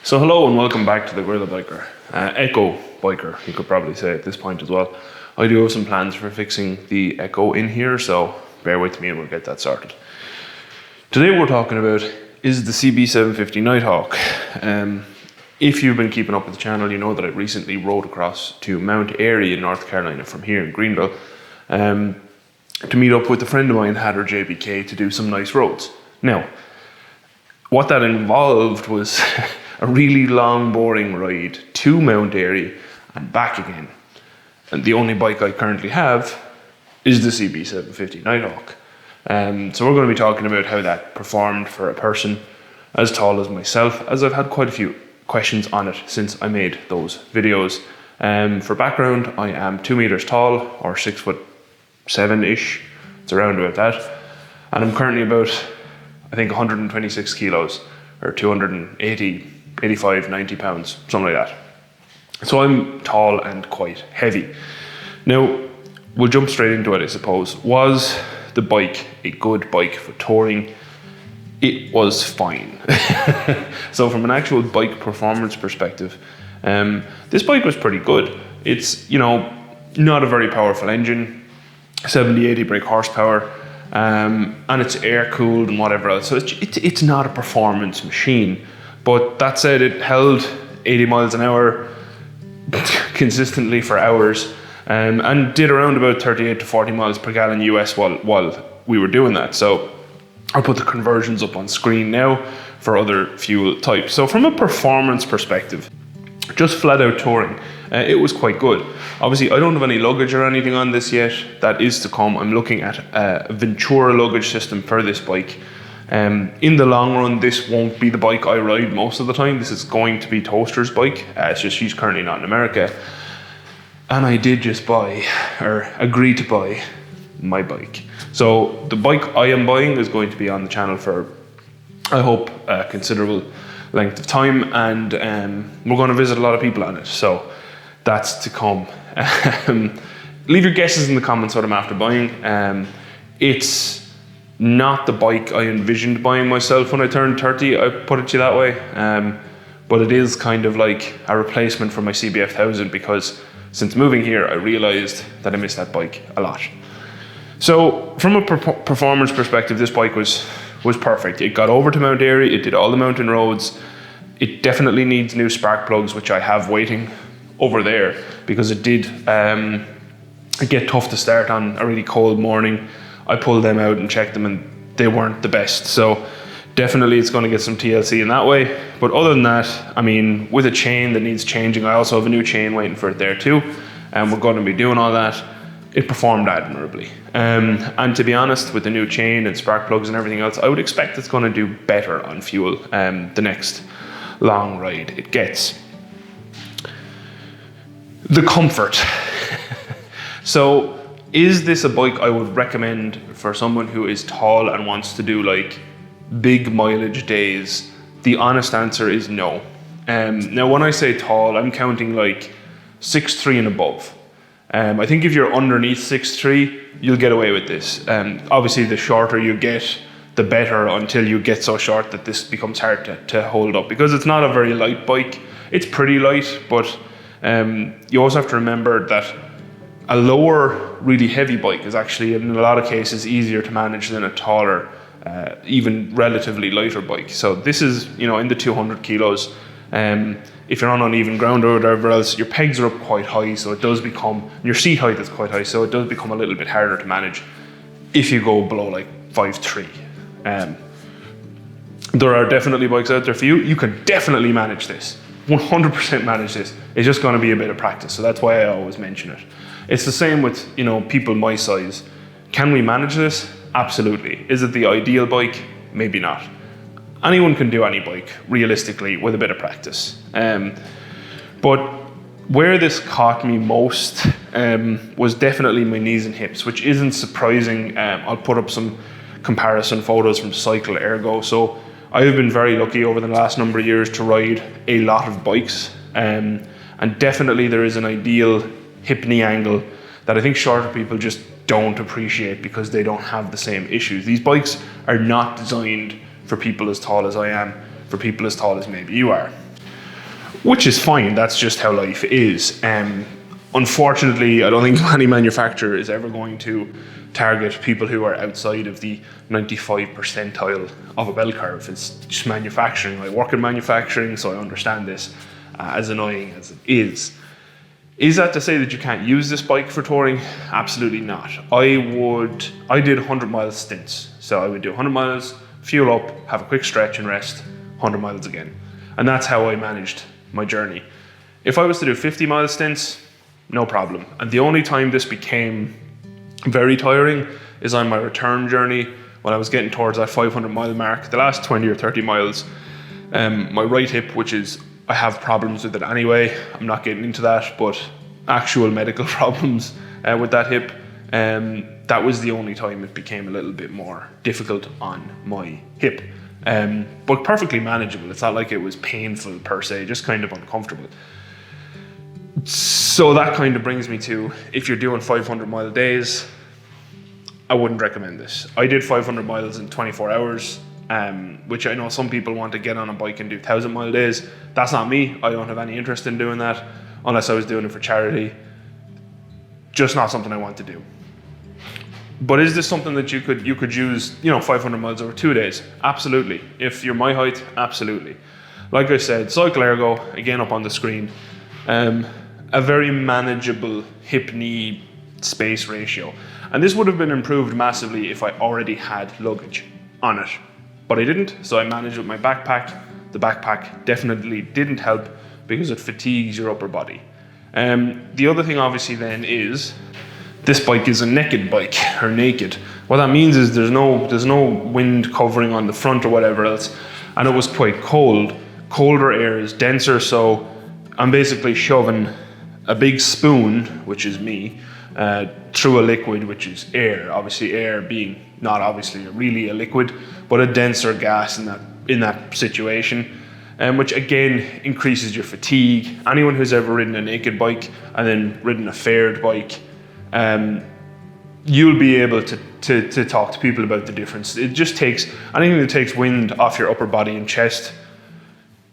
So hello and welcome back to the GorillaBiker, Echo Biker, you could probably say at this point as well. I do have some plans for fixing the Echo in here, so bear with me and we'll get that sorted. Today we're talking about is the CB750 Nighthawk. If you've been keeping up with the channel, you know that I recently rode across to Mt Airy in North Carolina from here in Greenville to meet up with a friend of mine, Hadder JBK, to do some nice roads. Now, what that involved was a really long, boring ride to Mt Airy and back again. And the only bike I currently have is the CB750 Nighthawk. So we're going to be talking about how that performed for a person as tall as myself, as I've had quite a few questions on it since I made those videos. For background, I am 2 meters tall, or 6'7"-ish. It's around about that. And I'm currently about, I think, 126 kilos, or 85, 90 pounds, something like that. So I'm tall and quite heavy. Now, we'll jump straight into it, I suppose. Was the bike a good bike for touring? It was fine. So from an actual bike performance perspective, this bike was pretty good. It's, not a very powerful engine, 70, 80 brake horsepower, and it's air cooled and whatever else. So it's not a performance machine. But that said, it held 80 miles an hour consistently for hours, and did around about 38 to 40 miles per gallon US while we were doing that. So I'll put the conversions up on screen now for other fuel types. So from a performance perspective, just flat out touring, it was quite good. Obviously, I don't have any luggage or anything on this yet. That is to come. I'm looking at a Ventura luggage system for this bike. In the long run, this won't be the bike I ride most of the time. This is going to be Toaster's bike. It's just she's currently not in America. And I did just buy, or agree to buy, my bike. So the bike I am buying is going to be on the channel for, I hope, a considerable length of time. And we're going to visit a lot of people on it. So that's to come. Leave your guesses in the comments what I'm after buying. It's not the bike I envisioned buying myself when I turned 30, I put it to you that way. But it is kind of like a replacement for my CB1000, because since moving here, I realized that I miss that bike a lot. So from a performance perspective, this bike was perfect. It got over to Mt Airy, it did all the mountain roads. It definitely needs new spark plugs, which I have waiting over there, because it did get tough to start on a really cold morning. I pulled them out and checked them and they weren't the best. So definitely it's going to get some TLC in that way. But other than that, I mean, with a chain that needs changing, I also have a new chain waiting for it there too. And we're going to be doing all that. It performed admirably. And to be honest, with the new chain and spark plugs and everything else, I would expect it's going to do better on fuel the next long ride it gets. The comfort. So, is this a bike I would recommend for someone who is tall and wants to do like big mileage days? The honest answer is no. Now when I say tall, I'm counting like 6'3" and above. I think if you're underneath 6'3", you'll get away with this. Obviously the shorter you get, the better, until you get so short that this becomes hard to hold up, because it's not a very light bike. It's pretty light, but you also have to remember that a lower, really heavy bike is actually, in a lot of cases, easier to manage than a taller, even relatively lighter bike. So this is, in the 200 kilos. If you're on uneven ground or whatever else, your pegs are up quite high, so it does become, your seat height is quite high, so it does become a little bit harder to manage if you go below like 5'3". There are definitely bikes out there for you. You can definitely manage this. 100% manage this. It's just going to be a bit of practice, so that's why I always mention it. It's the same with, people my size. Can we manage this? Absolutely. Is it the ideal bike? Maybe not. Anyone can do any bike, realistically, with a bit of practice. But where this caught me most was definitely my knees and hips, which isn't surprising. I'll put up some comparison photos from Cycle Ergo. So I have been very lucky over the last number of years to ride a lot of bikes. And definitely there is an ideal hip-knee angle that I think shorter people just don't appreciate because they don't have the same issues. These bikes are not designed for people as tall as I am, for people as tall as maybe you are. which is fine. That's just how life is. Unfortunately, I don't think any manufacturer is ever going to target people who are outside of the 95 percentile of a bell curve. It's just manufacturing. I work in manufacturing, so I understand this, as annoying as it is. Is that to say that you can't use this bike for touring? Absolutely not. I did 100 mile stints. So I would do 100 miles, fuel up, have a quick stretch and rest, 100 miles again. And that's how I managed my journey. If I was to do 50 mile stints, no problem. And the only time this became very tiring is on my return journey when I was getting towards that 500 mile mark. The last 20 or 30 miles, my right hip, which is, I have problems with it anyway, I'm not getting into that, but actual medical problems with that hip, that was the only time it became a little bit more difficult on my hip. But perfectly manageable. It's not like it was painful per se, just kind of uncomfortable. So that kind of brings me to, if you're doing 500 mile days, I wouldn't recommend this. I did 500 miles in 24 hours, which I know some people want to get on a bike and do 1,000 mile days. That's not me. I don't have any interest in doing that unless I was doing it for charity. Just not something I want to do. But is this something that you could use, 500 miles over 2 days? Absolutely. If you're my height, absolutely. Like I said, Cycle Ergo, again up on the screen, a very manageable hip-knee space ratio. And this would have been improved massively if I already had luggage on it. But I didn't, so I managed with my backpack. The backpack definitely didn't help because it fatigues your upper body. The other thing obviously then is, this bike is a naked bike, or naked. What that means is there's no wind covering on the front or whatever else, and it was quite cold. Colder air is denser, so I'm basically shoving a big spoon, which is me, through a liquid, which is air. Obviously air being not obviously really a liquid, but a denser gas in that situation, which again increases your fatigue. Anyone who's ever ridden a naked bike and then ridden a fared bike, you'll be able to talk to people about the difference. It just takes, anything that takes wind off your upper body and chest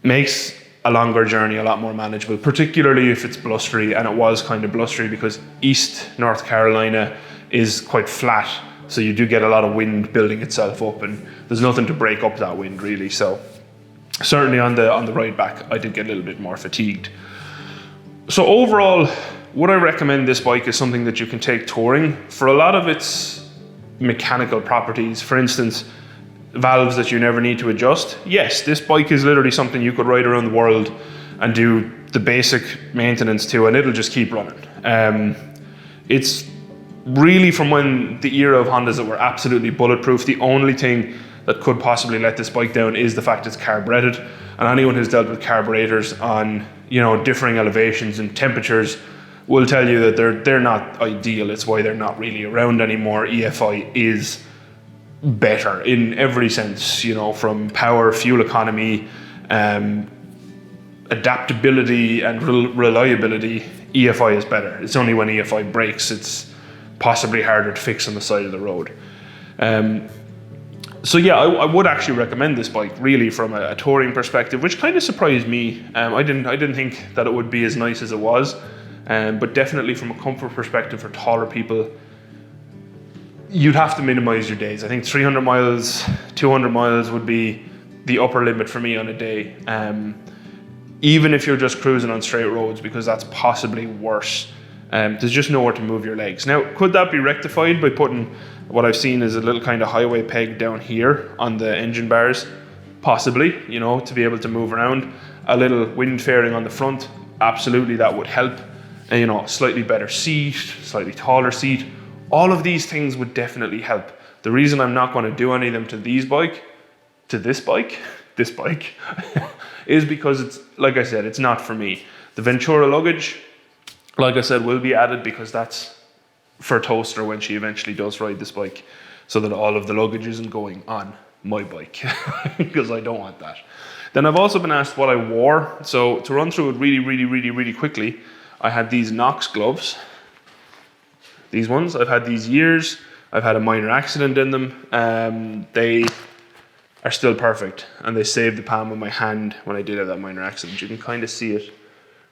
makes a longer journey a lot more manageable, particularly if it's blustery, and it was kind of blustery because East North Carolina is quite flat, so you do get a lot of wind building itself up, and there's nothing to break up that wind really. So certainly on the ride back, I did get a little bit more fatigued. So overall, would I recommend this bike as something that you can take touring? For a lot of its mechanical properties, for instance, valves that you never need to adjust, yes, this bike is literally something you could ride around the world and do the basic maintenance to, and it'll just keep running. It's really from when the era of Hondas that were absolutely bulletproof. The only thing that could possibly let this bike down is the fact it's carbureted, and anyone who's dealt with carburetors on differing elevations and temperatures will tell you that they're not ideal. It's why they're not really around anymore. EFI is better in every sense, from power, fuel economy, adaptability and reliability. EFI is better. It's only when EFI breaks it's possibly harder to fix on the side of the road. So yeah, I would actually recommend this bike really from a touring perspective, which kind of surprised me. I didn't think that it would be as nice as it was, but definitely from a comfort perspective for taller people, you'd have to minimize your days. I think 300 miles, 200 miles would be the upper limit for me on a day. Even if you're just cruising on straight roads, because that's possibly worse. There's just nowhere to move your legs. Now, could that be rectified by putting what I've seen is a little kind of highway peg down here on the engine bars? Possibly, to be able to move around. A little wind fairing on the front, absolutely that would help. And, slightly better seat, slightly taller seat. All of these things would definitely help. The reason I'm not going to do any of them to this bike, is because it's, like I said, it's not for me. The Ventura luggage, like I said, will be added because that's for Toaster when she eventually does ride this bike, so that all of the luggage isn't going on my bike, because I don't want that. Then I've also been asked what I wore. So to run through it really quickly, I had these Knox gloves. These ones, I've had these years. I've had a minor accident in them. I are still perfect, and they saved the palm of my hand when I did have that minor accident. You can kind of see it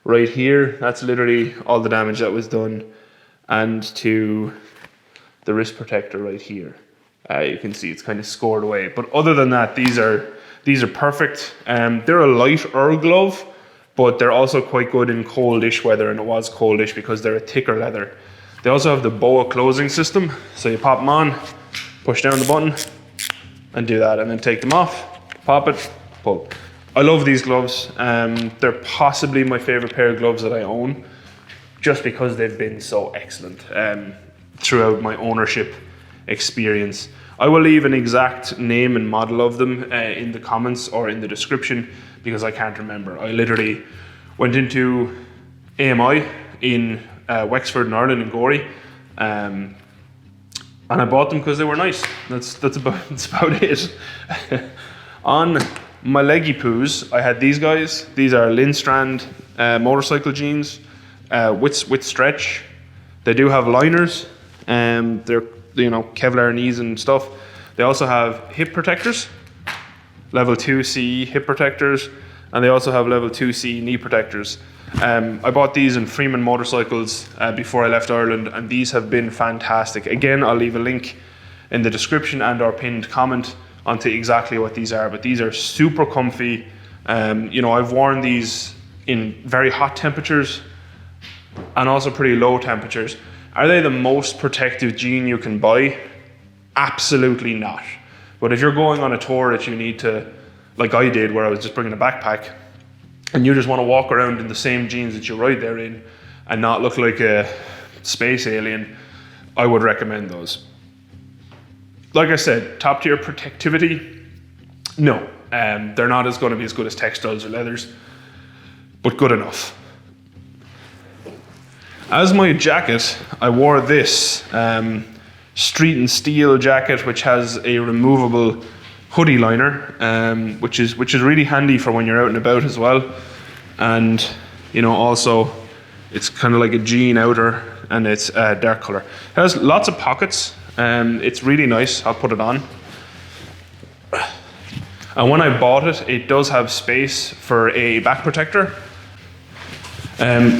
right here. That's literally all the damage that was done, and to the wrist protector right here. You can see it's kind of scored away. But other than that, these are perfect. They're a lighter glove, but they're also quite good in coldish weather, and it was coldish because they're a thicker leather. They also have the BOA closing system, so you pop them on, push down the button, and do that, and then take them off, pop it, pull. I love these gloves. They're possibly my favorite pair of gloves that I own, just because they've been so excellent throughout my ownership experience. I will leave an exact name and model of them in the comments or in the description, because I can't remember. I literally went into AMI in Wexford in Ireland, in Gorey, and I bought them because they were nice. That's about it. On my leggy poos, I had these guys. These are Lindstrad motorcycle jeans with stretch. They do have liners. They're, you know, Kevlar knees and stuff. They also have hip protectors, level 2 CE hip protectors, and they also have level 2 CE knee protectors. I bought these in Freeman Motorcycles before I left Ireland, and these have been fantastic. Again, I'll leave a link in the description and our pinned comment onto exactly what these are, but these are super comfy. You know, I've worn these in very hot temperatures and also pretty low temperatures. Are they the most protective jean you can buy? Absolutely not. But if you're going on a tour that you need to, like I did, where I was just bringing a backpack, and you just want to walk around in the same jeans that you ride there in and not look like a space alien, I would recommend those. Like I said, top tier protectivity, no. They're not going to be as good as textiles or leathers, but good enough. As my jacket, I wore this Street and Steel jacket, which has a removable hoodie liner, which is really handy for when you're out and about as well. And you know, also it's kind of like a jean outer, and it's dark color. It has lots of pockets. It's really nice. I'll put it on. And when I bought it, it does have space for a back protector.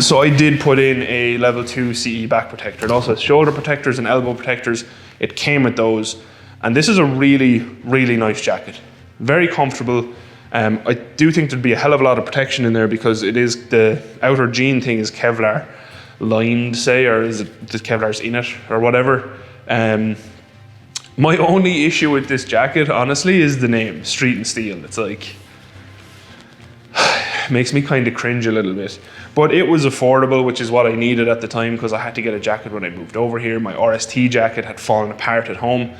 So I did put in a level 2 CE back protector. It also has shoulder protectors and elbow protectors. It came with those. And this is a really, really nice jacket. Very comfortable. I do think there'd be a hell of a lot of protection in there, because it is, the outer jean thing is Kevlar lined, say, or is it the Kevlar's in it or whatever. My only issue with this jacket, honestly, is the name, Street and Steel. It's like, makes me kind of cringe a little bit. But it was affordable, which is what I needed at the time, because I had to get a jacket when I moved over here. My RST jacket had fallen apart at home,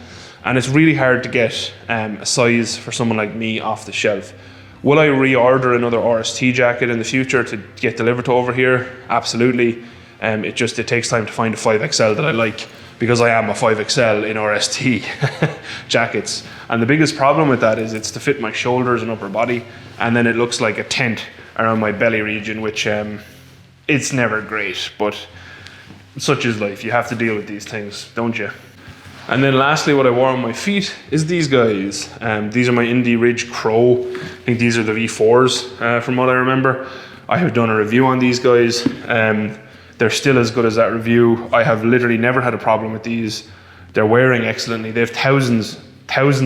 and it's really hard to get a size for someone like me off the shelf. Will I reorder another RST jacket in the future to get delivered to over here? Absolutely. It takes time to find a 5XL that I like, because I am a 5XL in RST jackets. And the biggest problem with that is it's to fit my shoulders and upper body, and then it looks like a tent around my belly region, which it's never great, but such is life. You have to deal with these things, don't you? And then lastly, what I wore on my feet is these guys. These are my Indie Ridge Crow. I think these are the V4s from what I remember. I have done a review on these guys. They're still as good as that review. I have literally never had a problem with these. They're wearing excellently. They have thousands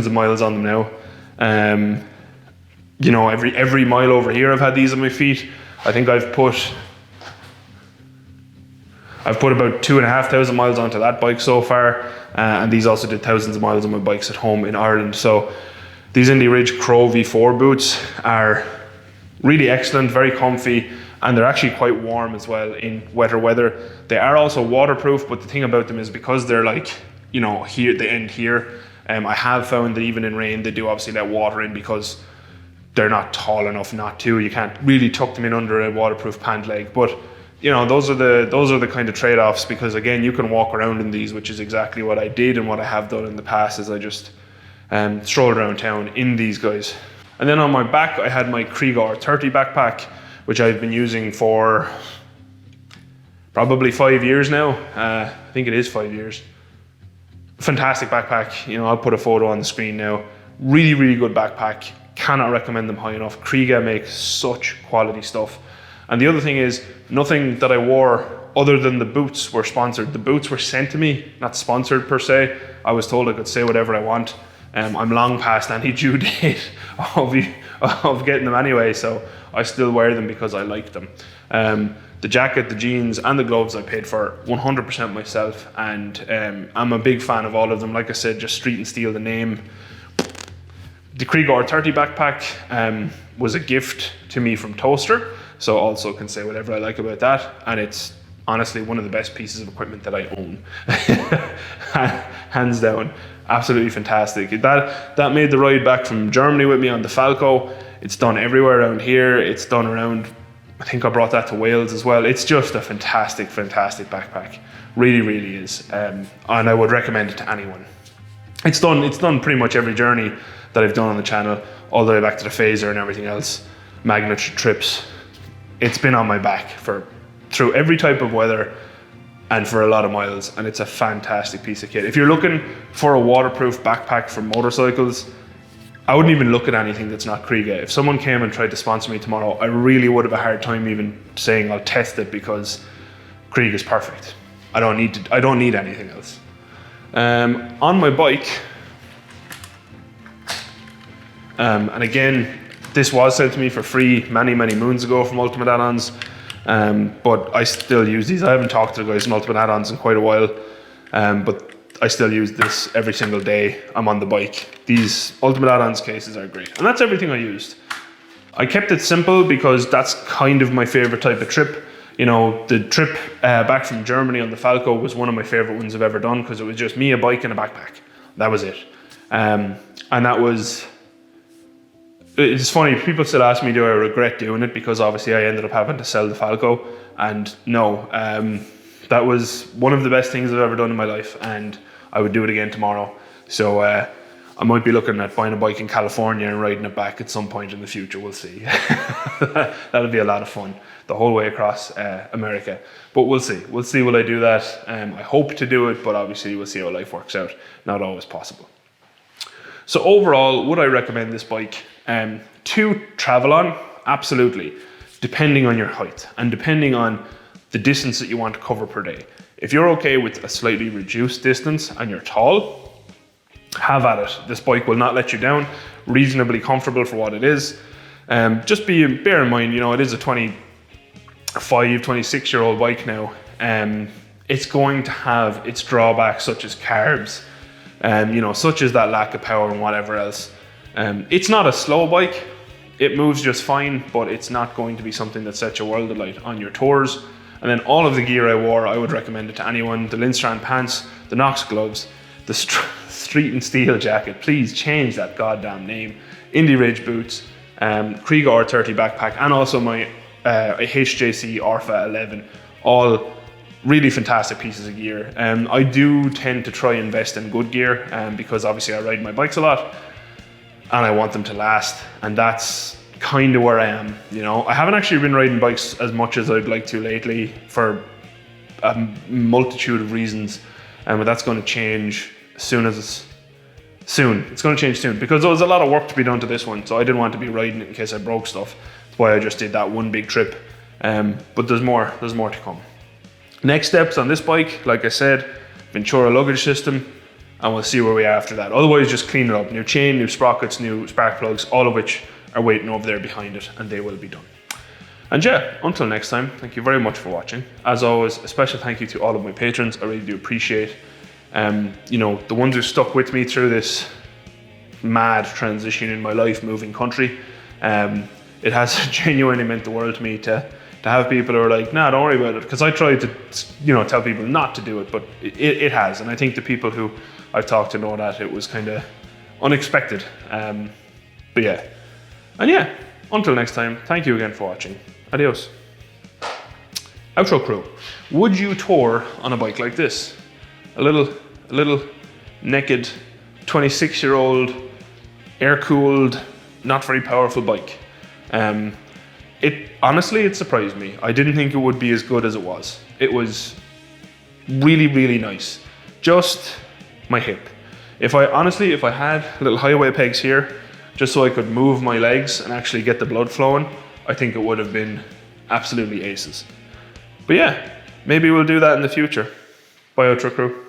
of miles on them now. You know, every mile over here I've had these on my feet. I think I've put about 2,500 miles onto that bike so far, and these also did thousands of miles on my bikes at home in Ireland. So these Indie Ridge Crow V4 boots are really excellent, very comfy, and they're actually quite warm as well in wetter weather. They are also waterproof, but the thing about them is, because they're like, you know, here, they end here, I have found that even in rain they do obviously let water in, because they're not tall enough not to. You can't really tuck them in under a waterproof pant leg. But you know, those are the kind of trade-offs, because again, you can walk around in these, which is exactly what I did and what I have done in the past, is I just strolled around town in these guys. And then on my back, I had my Kriegor 30 backpack, which I've been using for probably 5 years now. I think it is 5 years. Fantastic backpack. You know, I'll put a photo on the screen now. Really, really good backpack. Cannot recommend them high enough. Kriega makes such quality stuff. And the other thing is, nothing that I wore other than the boots were sponsored. The boots were sent to me, not sponsored per se. I was told I could say whatever I want. I'm long past any due date of getting them anyway, so I still wear them because I like them. The jacket, the jeans, and the gloves I paid for 100% myself, and I'm a big fan of all of them. Like I said, just street and steel the name. The Kriega R30 backpack was a gift to me from Toaster, so also can say whatever I like about that, and it's honestly one of the best pieces of equipment that I own. Hands down, absolutely fantastic. That made the ride back from Germany with me on the Falco. It's done everywhere around here. It's done around, I think I brought that to Wales as well. It's just a fantastic, fantastic backpack. Really, really is. And I would recommend it to anyone. It's done pretty much every journey that I've done on the channel, all the way back to the Phaser and everything else, Magna trips. It's been on my back through every type of weather and for a lot of miles, and it's a fantastic piece of kit. If you're looking for a waterproof backpack for motorcycles, I wouldn't even look at anything that's not Kriega. If someone came and tried to sponsor me tomorrow, I really would have a hard time even saying I'll test it, because Kriega is perfect. I don't need anything else. On my bike, and again, this was sent to me for free many, many moons ago from Ultimate Add-ons, but I still use these. I haven't talked to the guys from Ultimate Add-ons in quite a while, but I still use this every single day I'm on the bike. These Ultimate Add-ons cases are great, and that's everything I used. I kept it simple because that's kind of my favorite type of trip. You know, the trip back from Germany on the Falco was one of my favorite ones I've ever done, because it was just me, a bike, and a backpack. That was it. And that was... It's funny, people still ask me, do I regret doing it? Because obviously I ended up having to sell the Falco, and no, that was one of the best things I've ever done in my life, and I would do it again tomorrow. So I might be looking at buying a bike in California and riding it back at some point in the future, we'll see. That'll be a lot of fun, the whole way across America. But we'll see will I do that. I hope to do it, but obviously we'll see how life works out. Not always possible. So overall, would I recommend this bike to travel on? Absolutely, depending on your height and depending on the distance that you want to cover per day. If you're okay with a slightly reduced distance and you're tall, have at it. This bike will not let you down. Reasonably comfortable for what it is. Just bear in mind, you know, it is a 26-year-old bike now. It's going to have its drawbacks, such as carbs, you know, such as that lack of power and whatever else. It's not a slow bike. It moves just fine, but it's not going to be something that sets your world alight on your tours. And then all of the gear I wore, I would recommend it to anyone. The Lindstrad pants, the Knox gloves, the Street and Steel jacket. Please change that goddamn name. Indie Ridge boots, Kriega R30 backpack, and also my HJC RPHA 11. All really fantastic pieces of gear. I do tend to try and invest in good gear because obviously I ride my bikes a lot and I want them to last, and that's kind of where I am. You know, I haven't actually been riding bikes as much as I'd like to lately for a multitude of reasons, but that's going to change It's going to change soon, because there was a lot of work to be done to this one, so I didn't want to be riding it in case I broke stuff. That's why I just did that one big trip. But there's more to come. Next steps on this bike, like I said, Ventura luggage system, and we'll see where we are after that. Otherwise, just clean it up. New chain, new sprockets, new spark plugs, all of which are waiting over there behind it, and they will be done. And yeah, until next time, thank you very much for watching. As always, a special thank you to all of my patrons. I really do appreciate, you know, the ones who stuck with me through this mad transition in my life, moving country. It has genuinely meant the world to me to have people who are like, nah, don't worry about it. Because I tried to, you know, tell people not to do it, but it has. And I think the people who I've talked to know that it was kind of unexpected. But yeah. And yeah, until next time, thank you again for watching. Adios. Outro crew. Would you tour on a bike like this? A little naked 26-year-old air-cooled, not very powerful bike. Honestly, it surprised me. I didn't think it would be as good as it was. It was really, really nice. Just my hip. If I had little highway pegs here, just so I could move my legs and actually get the blood flowing, I think it would have been absolutely aces. But yeah, maybe we'll do that in the future. Bye, Ultra Crew.